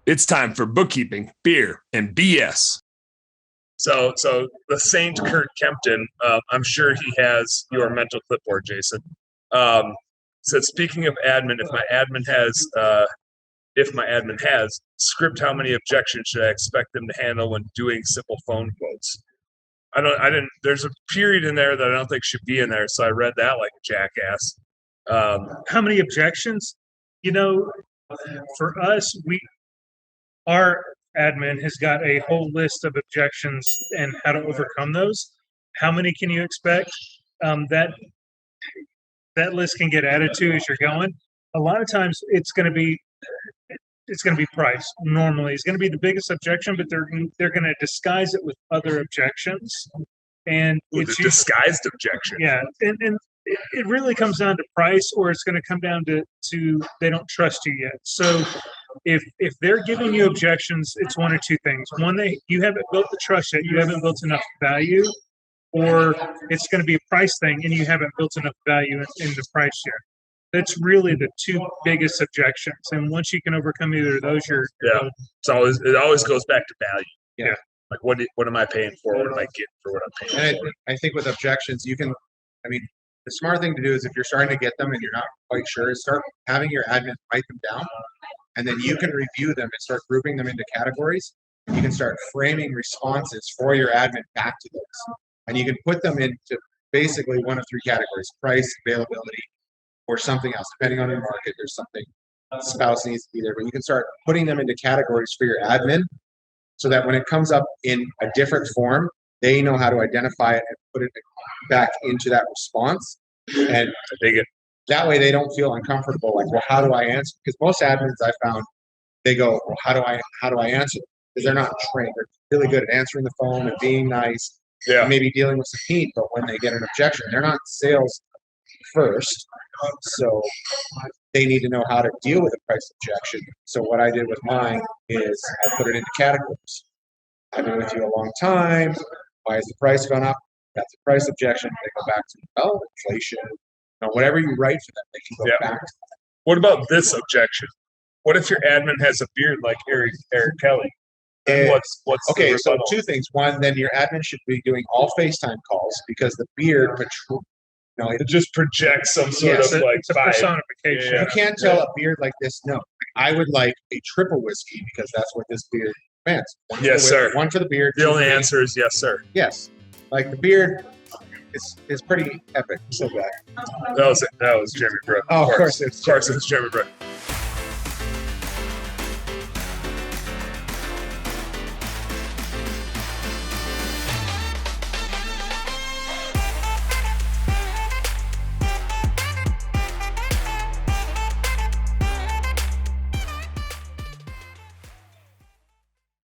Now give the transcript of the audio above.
It's time for bookkeeping, beer, and BS. So the Saint Kurt Kempton, I'm sure he has your mental clipboard, Jason. Said, speaking of admin, if my admin has script, how many objections should I expect them to handle when doing simple phone quotes? I didn't. There's a period in there that I don't think should be in there, so I read that like a jackass. How many objections? For us, our admin has got a whole list of objections and how to overcome those. How many can you expect? That list can get added to as you're going. A lot of times it's going to be price. Normally it's going to be the biggest objection, but they're going to disguise it with other objections. And it's a disguised objection. Yeah. And it really comes down to price, or it's going to come down to they don't trust you yet. So if they're giving you objections, it's one or two things. One, you haven't built the trust yet, you haven't built enough value, or it's going to be a price thing and you haven't built enough value in the price yet. That's really the two biggest objections. And once you can overcome either of those, it always goes back to value. Yeah. Like what am I paying for? What am I getting for what I'm paying? And I think with objections, the smart thing to do is, if you're starting to get them and you're not quite sure, is start having your admin write them down, and then you can review them and start grouping them into categories. You can start framing responses for your admin back to those. And you can put them into basically one of three categories: price, availability, or something else. Depending on your market, there's something spouse needs to be there. But you can start putting them into categories for your admin, so that when it comes up in a different form, they know how to identify it and put it back into that response. And that way they don't feel uncomfortable, like, well, how do I answer? Because most admins I found, they go, well, how do I answer? Because they're not trained. They're really good at answering the phone and being nice, and maybe dealing with some heat, but when they get an objection, they're not sales first. So they need to know how to deal with a price objection. So what I did with mine is I put it into categories. I've been with you a long time. Why has the price gone up? That's a price objection. They go back to, inflation. Whatever you write for them, they can go back to that. What about this objection? What if your admin has a beard like Eric Kelly? What's okay? So two things. One, then your admin should be doing all FaceTime calls, because the beard it just projects some sort of like it's a personification. You can't tell a beard like this. No, I would like a triple whiskey, because that's what this beard demands. Yes, sir. One for the beard. The only answer is yes, sir. Yes, like the beard is pretty epic. So bad. That was Jeremy Brook. Oh, of course it was Jeremy Brook.